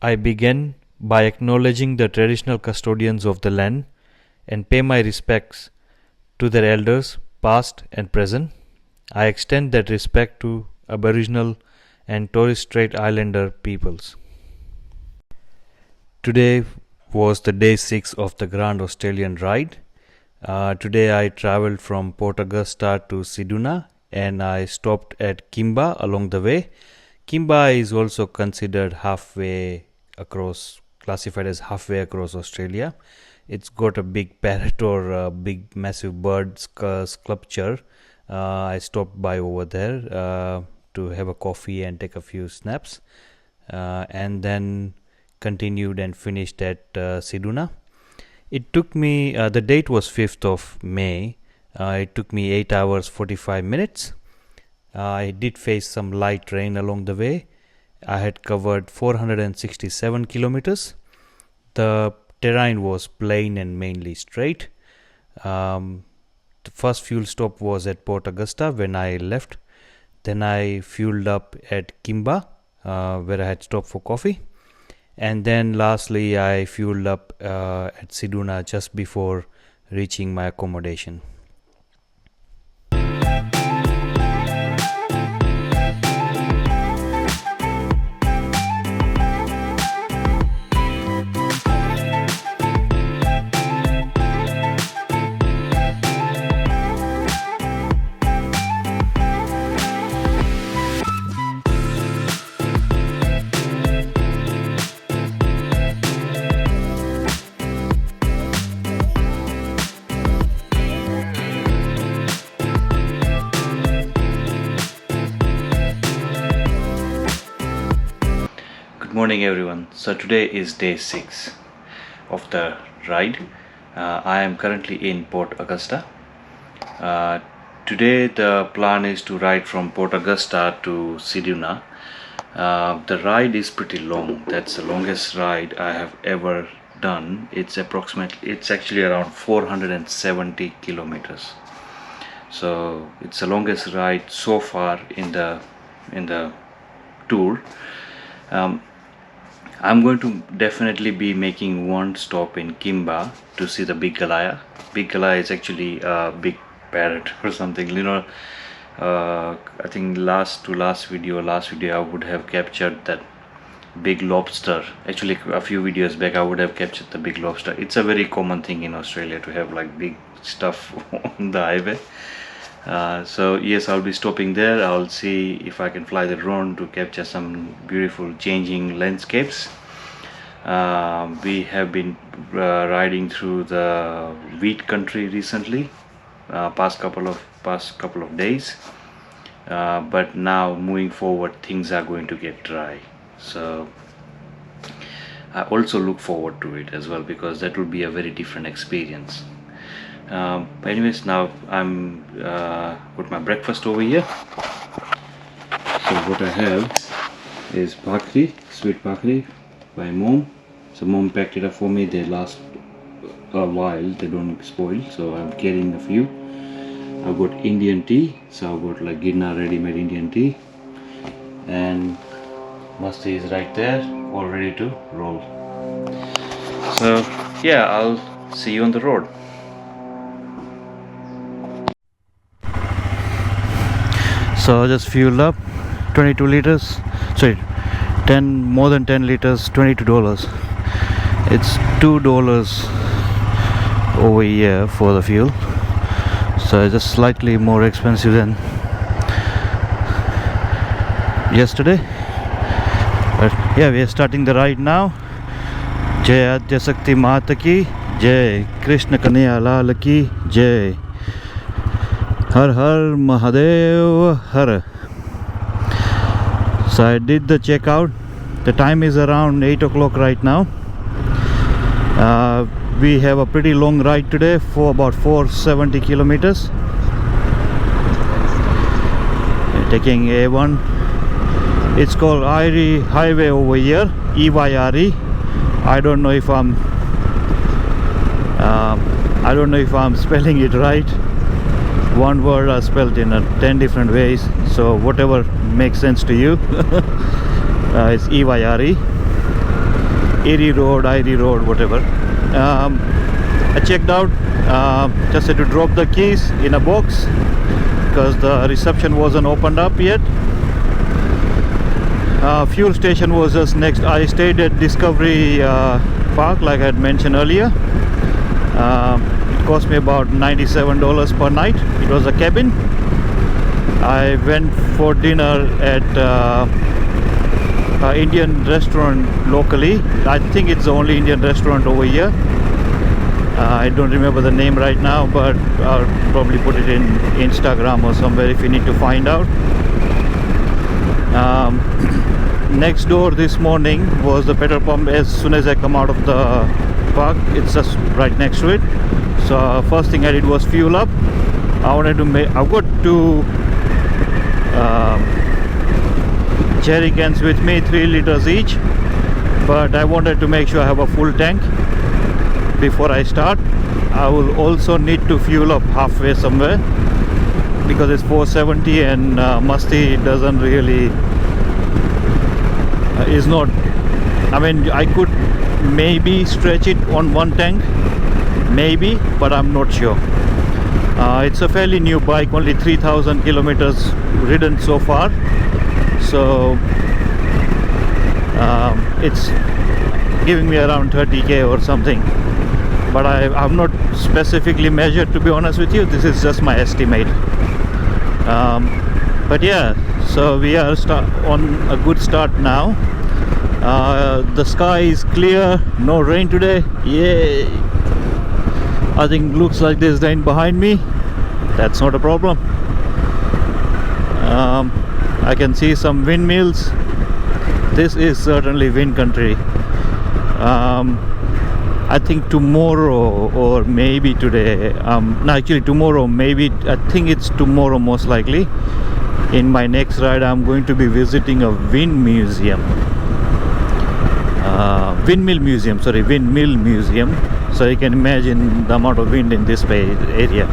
I begin by acknowledging the traditional custodians of the land and pay my respects to their elders, past and present. I extend that respect to Aboriginal and Torres Strait Islander peoples. Today was the day 6 of the Grand Australian Ride. Today I travelled from Port Augusta to Ceduna and I stopped at Kimba along the way. Kimba is also considered classified as halfway across Australia. It's got a big parrot or a big massive bird sculpture. I stopped by over there to have a coffee and take a few snaps, and then continued and finished at Ceduna. It took me, the date was 5th of May. It took me 8 hours 45 minutes. I did face some light rain along the way. I had covered 467 kilometers. The terrain was plain and mainly straight. The first fuel stop was at Port Augusta when I left. Then I fueled up at Kimba, where I had stopped for coffee. And then lastly, I fueled up at Ceduna just before reaching my accommodation. Good morning everyone. So today is day 6 of the ride. I am currently in Port Augusta. Today the plan is to ride from Port Augusta to Ceduna. The ride is pretty long. That's the longest ride I have ever done. It's actually around 470 kilometers. So it's the longest ride so far in the tour. I'm going to definitely be making one stop in Kimba to see the Big Galah. Big Galah is actually a big parrot or something. I think last video I would have captured that big lobster. Actually, a few videos back I would have captured the big lobster. It's a very common thing in Australia to have like big stuff on the highway. So yes, I'll be stopping there. I'll see if I can fly the drone to capture some beautiful changing landscapes. We have been riding through the wheat country recently, past couple of days, but now moving forward things are going to get dry, so I also look forward to it as well, because that will be a very different experience. Anyways, now I'm put my breakfast over here. So what I have is bhakri, sweet bhakri by mom. So mom packed it up for me. They last a while, they don't spoil, so I'm carrying a few. I've got Indian tea, so I've got like Gidna ready-made Indian tea, and masti is right there, all ready to roll. So yeah, I'll see you on the road. So I just fueled up 22 liters, sorry, more than 10 liters, $22. It's $2 over here for the fuel, so it's just slightly more expensive than yesterday. But yeah, we are starting the ride now. Jai Adya Shakti Mata ki Jai, Krishna Kanhaiya Lal ki Jai, Har Har Mahadev Har. So I did the checkout. The time is around 8 o'clock right now. We have a pretty long ride today for about 470 kilometers. Taking A1. It's called Irie Highway over here, EYRE. I don't know if I'm spelling it right. One word are spelled in 10 different ways, so whatever makes sense to you. It's EYRE. Erie Road, Irie Road, whatever. I checked out, just had to drop the keys in a box because the reception wasn't opened up yet. Fuel station was just next. I stayed at Discovery Park, like I had mentioned earlier. It cost me about $97 per night. It was a cabin. I went for dinner at an Indian restaurant locally. I think it's the only Indian restaurant over here. I don't remember the name right now, but I'll probably put it in Instagram or somewhere if you need to find out. Next door this morning was the petrol pump. As soon as I come out of the park, it's just right next to it. So first thing I did was fuel up. I wanted to make, I've got two jerry cans with me, 3 liters each, but I wanted to make sure I have a full tank before I start. I will also need to fuel up halfway somewhere because it's 470 and Musty doesn't really is not, I mean, I could maybe stretch it on one tank, maybe, but I'm not sure. It's a fairly new bike, only 3,000 kilometers ridden so far, so it's giving me around 30k or something, but I've not specifically measured, to be honest with you. This is just my estimate. But yeah, so we are on a good start now. The sky is clear, no rain today. Yay! I think looks like there's rain behind me. That's not a problem. I can see some windmills. This is certainly wind country. I think tomorrow or maybe today, no, actually tomorrow, maybe, I think it's tomorrow most likely. In my next ride I'm going to be visiting a wind museum. Windmill museum. So you can imagine the amount of wind in this area.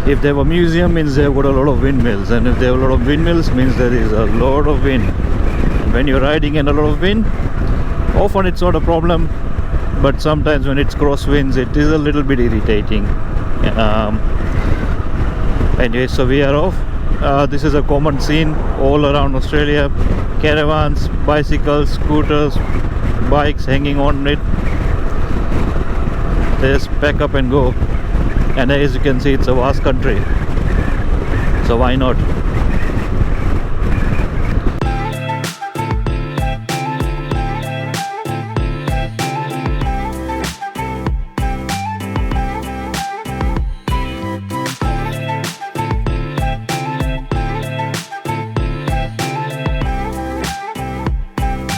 If they have a museum, means they've got a lot of windmills, and if they have a lot of windmills, means there is a lot of wind. When you're riding in a lot of wind, often it's not a problem, but sometimes when it's crosswinds, it is a little bit irritating. Anyway, so we are off. This is a common scene all around Australia. Caravans, bicycles, scooters, bikes hanging on it. They just pack up and go. And as you can see, it's a vast country, so why not?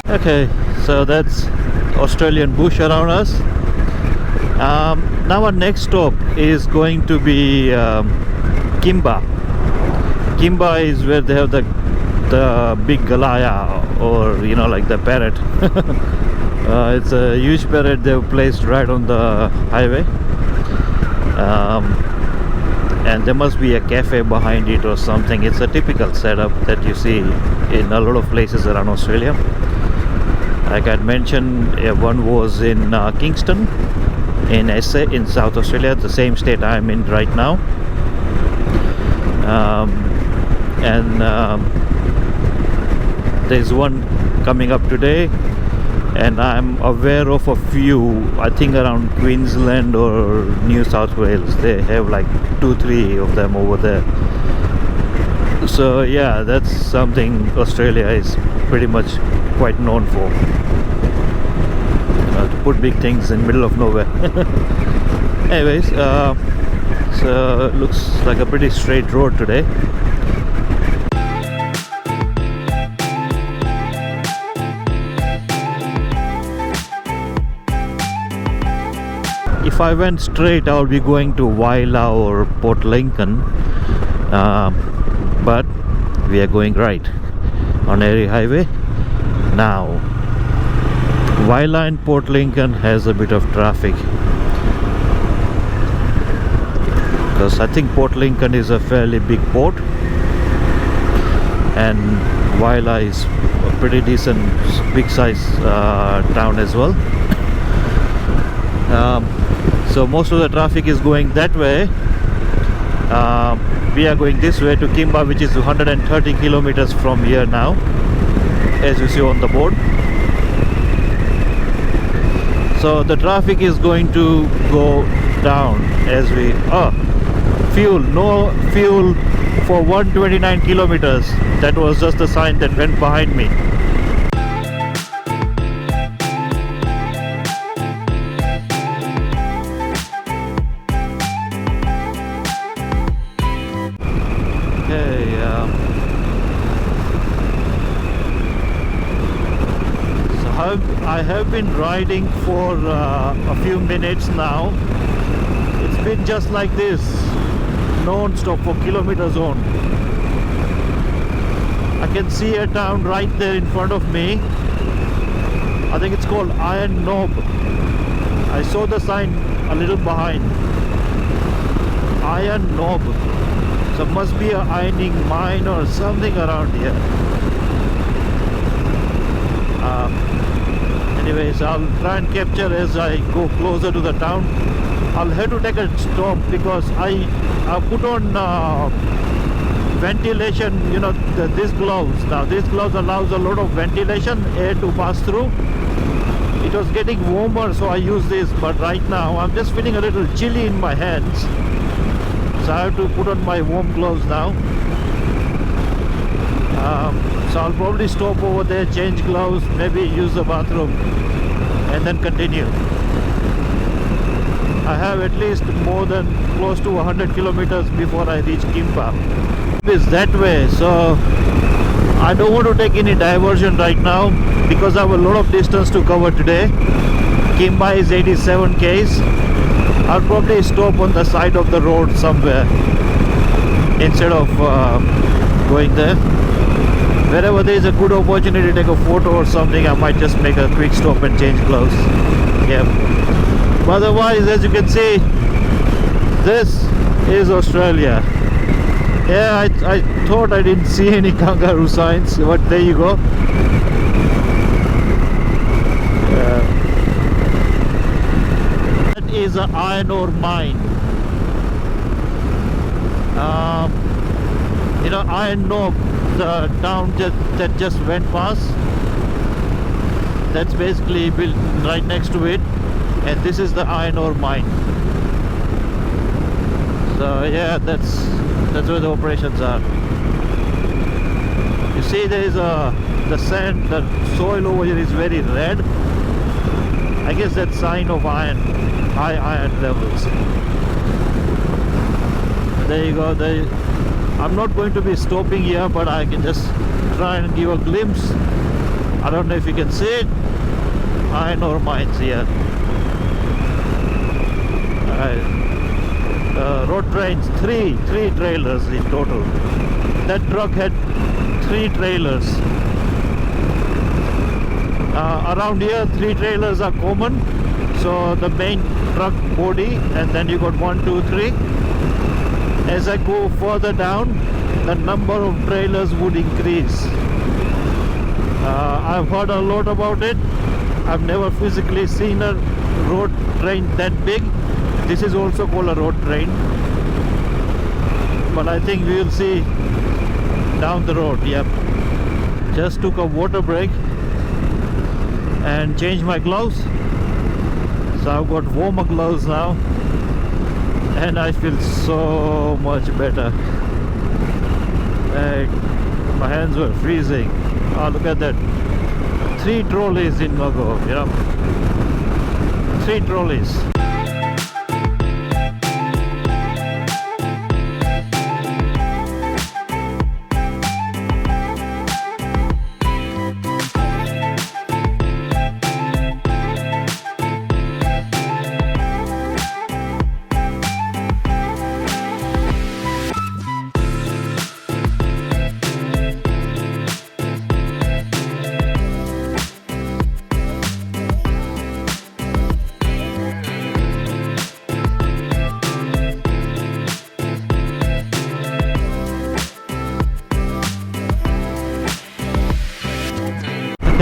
Okay, so that's Australian bush around us. Now our next stop is going to be Kimba. Kimba is where they have the Big Galah, or you know, like the parrot. It's a huge parrot they've placed right on the highway, and there must be a cafe behind it or something. It's a typical setup that you see in a lot of places around Australia. Like I mentioned, one was in Kingston in SA in South Australia, the same state I'm in right now. There's one coming up today, and I'm aware of a few, I think around Queensland or New South Wales. They have like 2-3 of them over there. So yeah, that's something Australia is pretty much quite known for, to put big things in middle of nowhere. Anyways, so it looks like a pretty straight road today. If I went straight, I would be going to Waila or Port Lincoln, but we are going right on Erie Highway now. Waila and Port Lincoln has a bit of traffic because I think Port Lincoln is a fairly big port, and Waila is a pretty decent big size town as well. So most of the traffic is going that way. We are going this way to Kimba, which is 130 kilometers from here now, as you see on the board. So the traffic is going to go down as we no fuel for 129 kilometers. That was just a sign that went behind me. I have been riding for a few minutes now. It's been just like this, non-stop for kilometers on. I can see a town right there in front of me. I think it's called Iron Knob. I saw the sign a little behind. Iron Knob. So must be an ironing mine or something around here. Anyways, I'll try and capture as I go closer to the town. I'll have to take a stop because I put on ventilation, these gloves. Now these gloves allows a lot of ventilation, air to pass through. It was getting warmer, so I use this, but right now I'm just feeling a little chilly in my hands, so I have to put on my warm gloves now. So I'll probably stop over there, change gloves, maybe use the bathroom, and then continue. I have at least more than close to 100 kilometers before I reach Kimba. It's that way, so I don't want to take any diversion right now because I have a lot of distance to cover today. Kimba is 87 km. I'll probably stop on the side of the road somewhere instead of going there. Wherever there is a good opportunity to take a photo or something, I might just make a quick stop and change clothes. Yeah. But otherwise, as you can see, this is Australia. Yeah, I thought I didn't see any kangaroo signs, but there you go. That is an iron ore mine. Iron Knob, the town that just went past, that's basically built right next to it, and this is the iron ore mine. So yeah, that's where the operations are. You see, there is the sand, the soil over here is very red. I guess that's sign of iron, high iron levels. There you go. I'm not going to be stopping here, but I can just try and give a glimpse. I don't know if you can see it. Iron ore mines here. Road trains, three trailers in total. That truck had 3 trailers. Around here, 3 trailers are common. So the main truck body, and then you got 1, 2, 3. As I go further down, the number of trailers would increase. I've heard a lot about it. I've never physically seen a road train that big. This is also called a road train, but I think we will see down the road. Yep. Just took a water break and changed my gloves, so I've got warmer gloves now, and I feel so much better. My hands were freezing. Oh, look at that. 3 trolleys in Mago, 3 trolleys.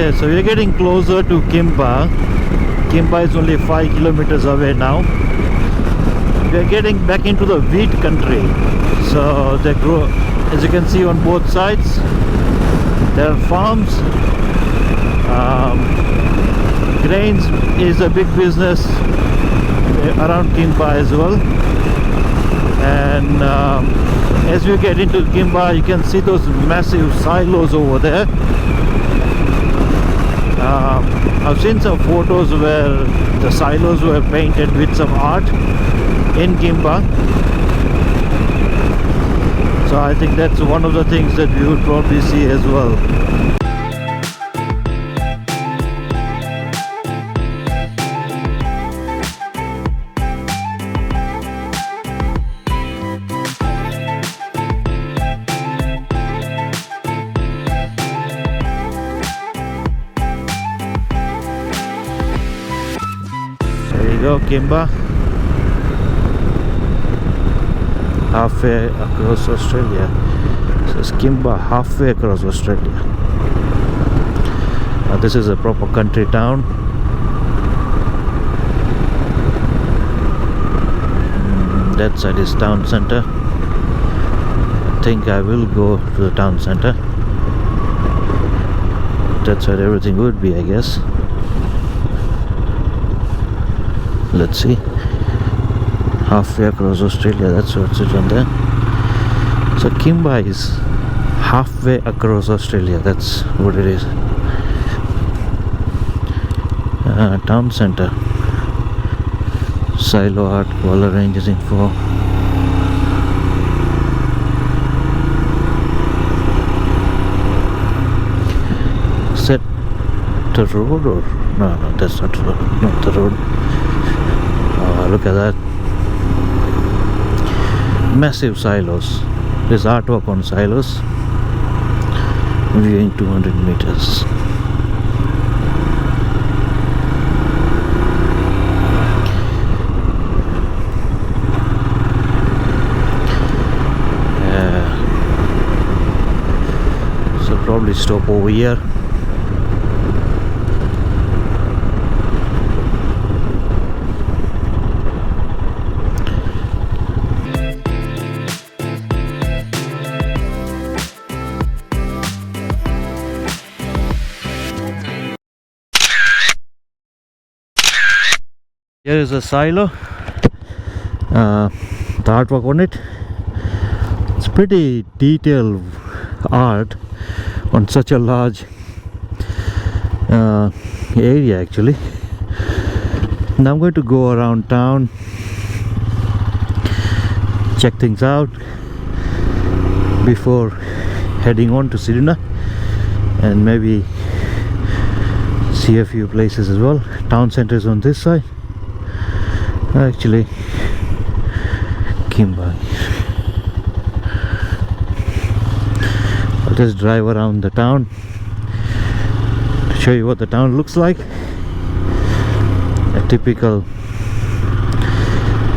Okay, so we're getting closer to Kimba. Kimba is only 5 kilometers away now. We're getting back into the wheat country. So they grow, as you can see on both sides, there are farms. Grains is a big business around Kimba as well. And as we get into Kimba, you can see those massive silos over there. I've seen some photos where the silos were painted with some art in Kimba. So I think that's one of the things that we would probably see as well. There you go, Kimba. Halfway across Australia. So it's Kimba halfway across Australia. This is a proper country town. That side is town center. I think I will go to the town center. That's where everything would be, I guess. Let's see. Halfway across Australia, that's what's it on there. So Kimba is halfway across Australia, that's what it is. Town center. Silo art, color ranges info. Set the road or no, that's not the road. Not the road. Look at that. Massive silos. There's artwork on silos. Viewing 200 meters. So probably stop over here. Here is a silo. The artwork on it. It's pretty detailed art on such a large area actually. Now I'm going to go around town, check things out before heading on to Ceduna, and maybe see a few places as well. Town center is on this side. Actually, Kimba. I'll just drive around the town to show you what the town looks like. A typical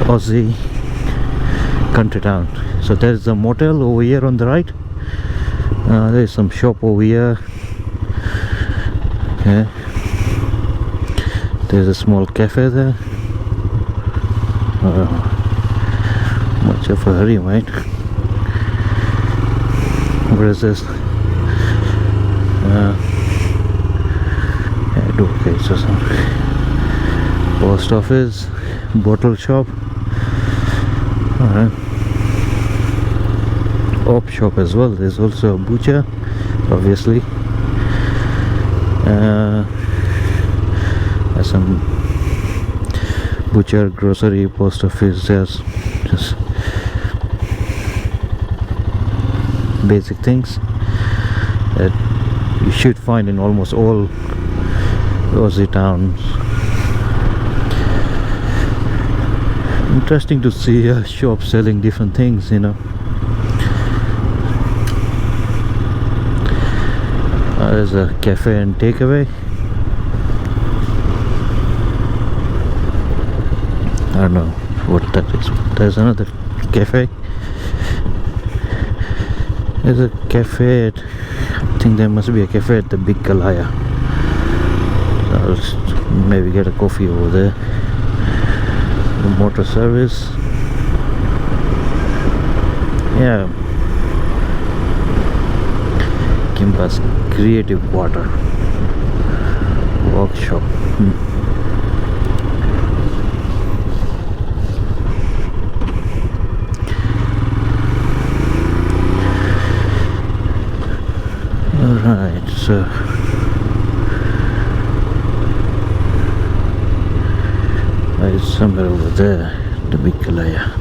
Aussie country town. So there's a motel over here on the right. There's some shop over here. Okay. There's a small cafe there. Much of a hurry, mate. What is this? Advocates or something. Post office, bottle shop. Alright. Op shop as well. There's also a butcher, obviously. There's some butcher, grocery, post office, just basic things that you should find in almost all Aussie towns. Interesting to see a shop selling different things, you know. There's a cafe and takeaway. I don't know what that is. There's another cafe. There's a cafe at, I think there must be a cafe at the Big Galah. I'll maybe get a coffee over there. The motor service. Yeah. Kimba's creative quarter workshop. Alright, so it's somewhere over there, the Big Galah.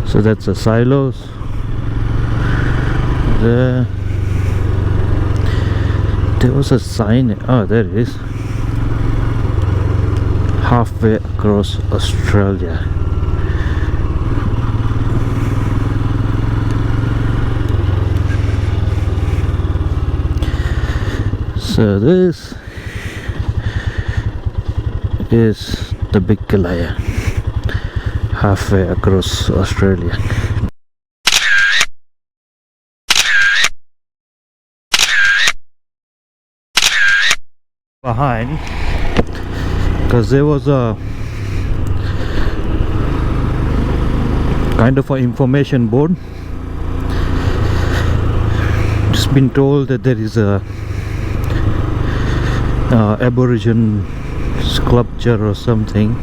So that's the silos there. There was a sign. Oh, there it is. Halfway across Australia. So this is the Big Galah, halfway across Australia. Behind, because there was a kind of an information board. Just been told that there is a Aborigine sculpture or something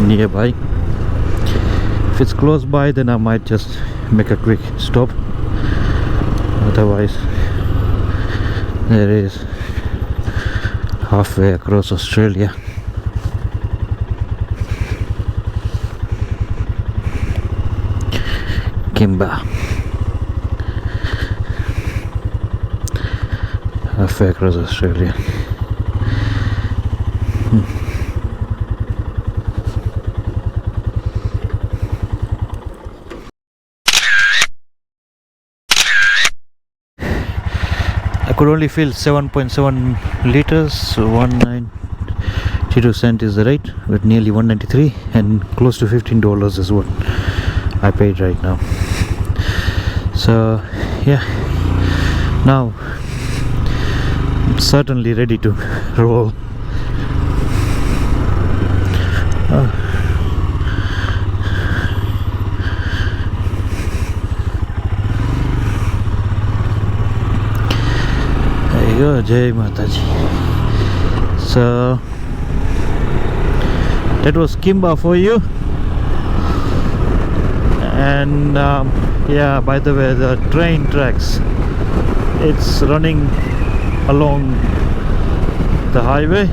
nearby. If it's close by, then I might just make a quick stop. Otherwise, there is halfway across Australia. Kimba. Halfway across Australia. I could only fill 7.7 liters, so 192 cents is the rate, with nearly 193 and close to $15 is what I paid right now. So yeah, now I'm certainly ready to roll. There you go, Jai Mataji. So that was Kimba for you. And yeah, by the way, the train tracks, it's running along the highway.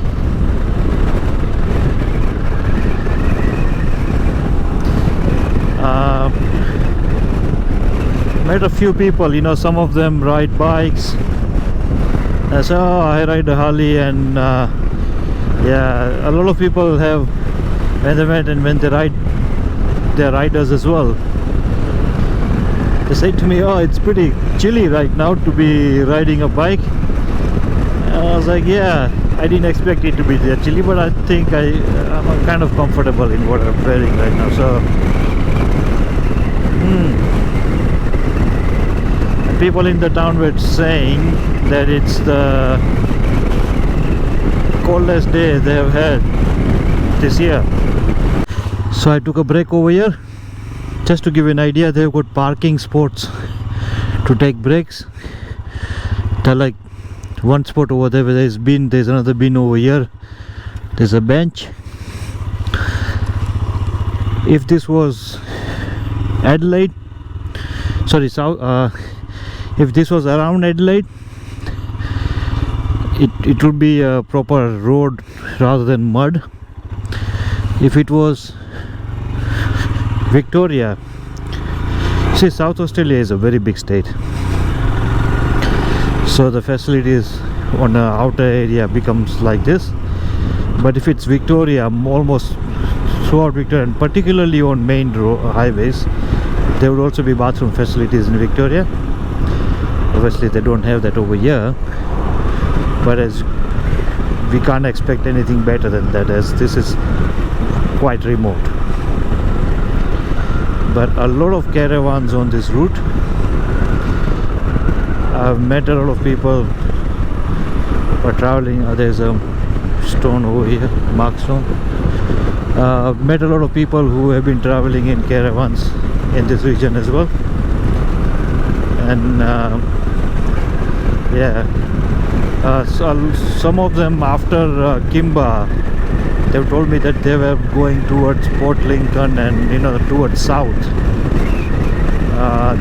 Met a few people, you know, some of them ride bikes. So I ride a Harley, and yeah, a lot of people have, when they met and when they ride, they're riders as well. They say to me, oh, it's pretty chilly right now to be riding a bike. And I was like, yeah, I didn't expect it to be that chilly, but I think I'm kind of comfortable in what I'm wearing right now. So people in the town were saying that it's the coldest day they have had this year. So I took a break over here. Just to give you an idea, they've got parking spots to take breaks. They're like one spot over there where there's bin, there's another bin over here, there's a bench. If this was Adelaide, sorry, South, if this was around Adelaide, it would be a proper road rather than mud. If it was Victoria, see, South Australia is a very big state, so the facilities on the outer area becomes like this. But if it's Victoria, almost throughout Victoria, and particularly on main highways, there would also be bathroom facilities in Victoria. Obviously they don't have that over here, but as we can't expect anything better than that, as this is quite remote. but a lot of caravans on this route. I've met a lot of people who are traveling. There's a stone over here, mark stone. I've met a lot of people who have been traveling in caravans in this region as well, and so some of them after Kimba, they've told me that they were going towards Port Lincoln and towards south.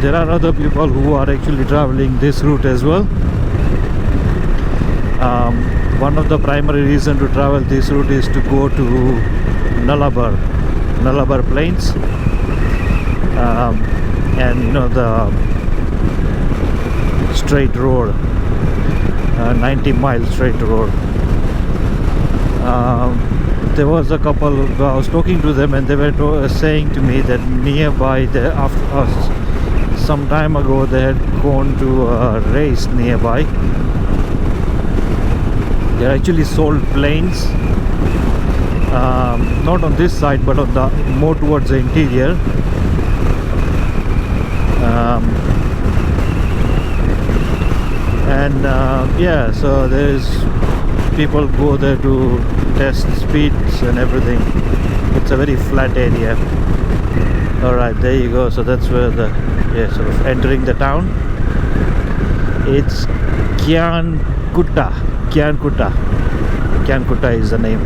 There are other people who are actually traveling this route as well. One of the primary reasons to travel this route is to go to Nullarbor Plains, and the straight road, 90-mile straight road. There was a couple, I was talking to them, and they were saying to me that nearby, after us, some time ago, they had gone to a race nearby. They actually sold planes, not on this side, but on the more towards the interior. So there's people go there to test speeds and everything. It's a very flat area. Alright, there you go. So that's where sort of entering the town. It's Kyankutta is the name.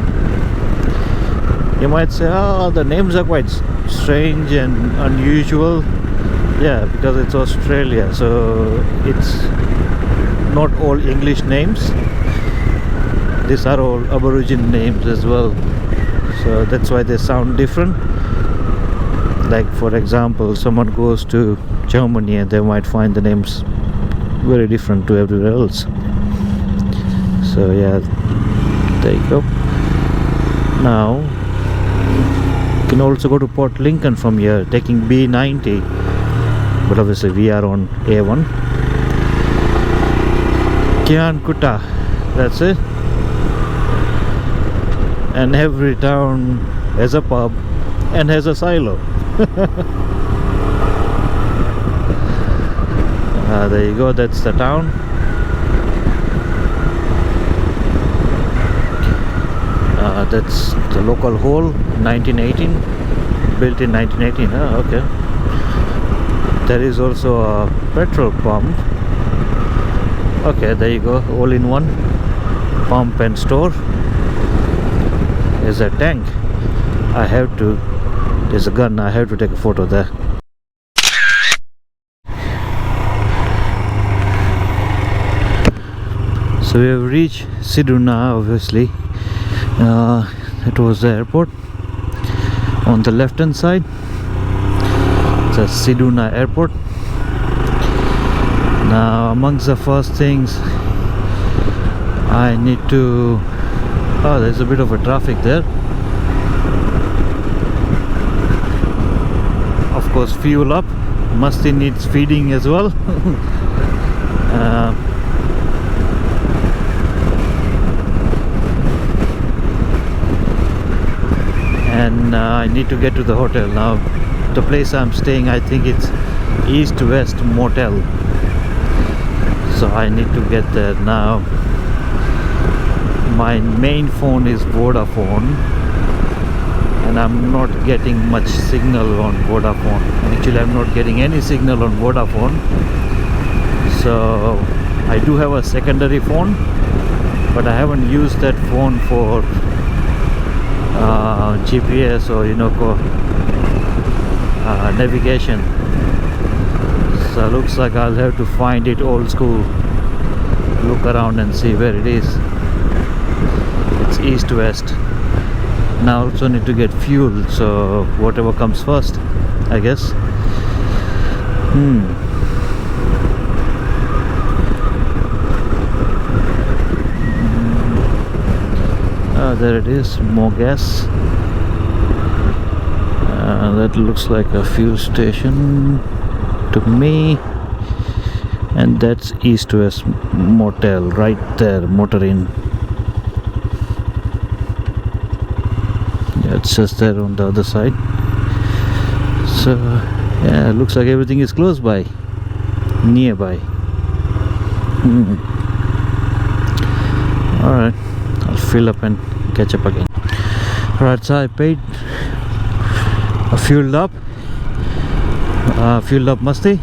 You might say, the names are quite strange and unusual. Yeah, because it's Australia, so it's not all English names. These are all Aboriginal names as well, so that's why they sound different. Like, for example, someone goes to Germany and they might find the names very different to everywhere else. So yeah, there you go. Now you can also go to Port Lincoln from here, taking B90, but obviously we are on A1. Kyankutta, that's it. And every town has a pub and has a silo. There you go, that's the town. That's the local hall, 1918, built in 1918. Okay. There is also a petrol pump. Okay, there you go, all in one, pump and store. There's a tank. There's a gun, I have to take a photo there. So we have reached Ceduna, obviously. It was the airport. On the left hand side, it's a Ceduna airport. Now, amongst the first things I need to... there's a bit of a traffic there. Of course, fuel up. Musty needs feeding as well. And I need to get to the hotel. Now, the place I'm staying, I think it's East West Motel. So I need to get there now. My main phone is Vodafone, and I'm not getting much signal on Vodafone. Actually, I'm not getting any signal on Vodafone. So I do have a secondary phone, but I haven't used that phone for GPS or navigation. So looks like I'll have to find it old school, look around and see where it is. It's east west. Now I also need to get fuel, so whatever comes first, I guess. There it is, more gas. That looks like a fuel station to me, and that's East West Motel right there, Motor Inn. Yeah, it's just there on the other side. So yeah, looks like everything is close by, nearby. Alright, I'll fill up and catch up again. Alright, so I paid, fueled up Masti.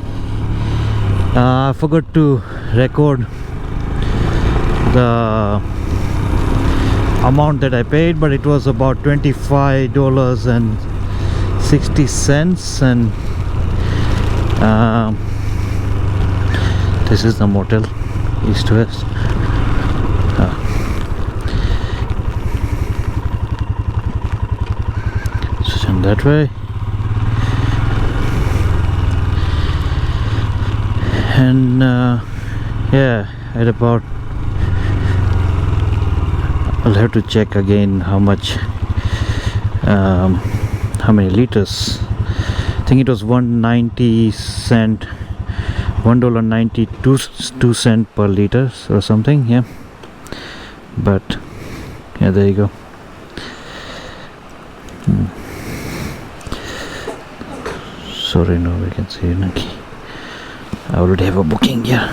I forgot to record the amount that I paid, but it was about $25.60, and this is the motel, east west. So that way, and yeah, at about, I'll have to check again how much, how many liters. I think it was $1.92 per liter or something, yeah. But yeah, there you go. Sorry, no vacancy. I already have a booking here.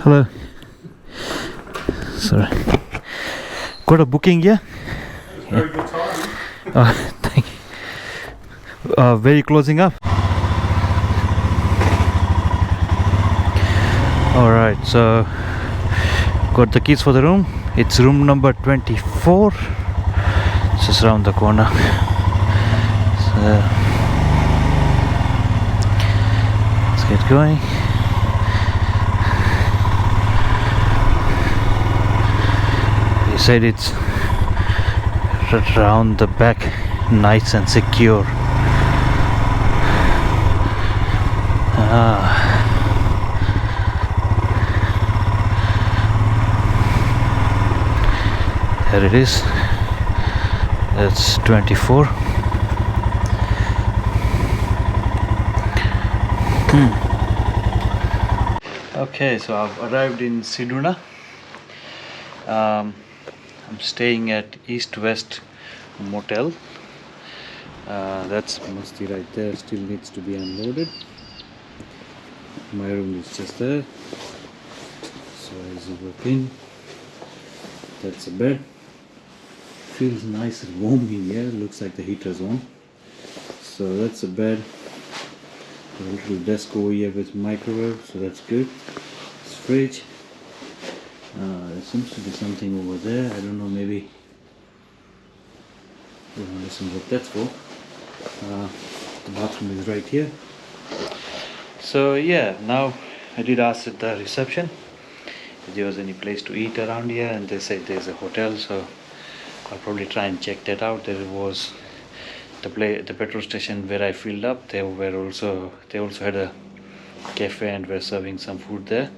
Hello. Sorry. Got a booking here? Very good timing. Thank you. Very closing up. Alright, so got the keys for the room. It's room number 24. It's just around the corner. So let's get going. He said it's around the back, nice and secure. There it is. That's 24. Okay, so I've arrived in Ceduna. I'm staying at East West Motel. That's mostly right there, still needs to be unloaded. My room is just there. So as you walk in, that's a bed. Feels nice and warm in here. Looks like the heater's on. So that's a bed. A little desk over here with microwave, so that's good. It's fridge. There seems to be something over there. I don't know, maybe. I don't listen what that's for. The bathroom is right here. So yeah, now I did ask at the reception if there was any place to eat around here, and they said there's a hotel, so I'll probably try and check that out. There was the petrol station where I filled up. They also had a cafe and were serving some food there.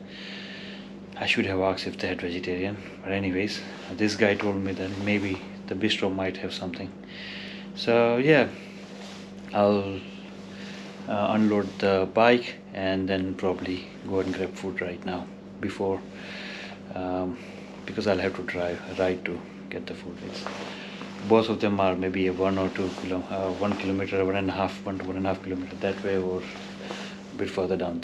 I should have asked if they had vegetarian, but anyways, this guy told me that maybe the bistro might have something. So yeah, I'll unload the bike and then probably go and grab food right now before, because I'll have to ride to get the food. Both of them are maybe a 1 to 1.5 kilometer that way, or a bit further down.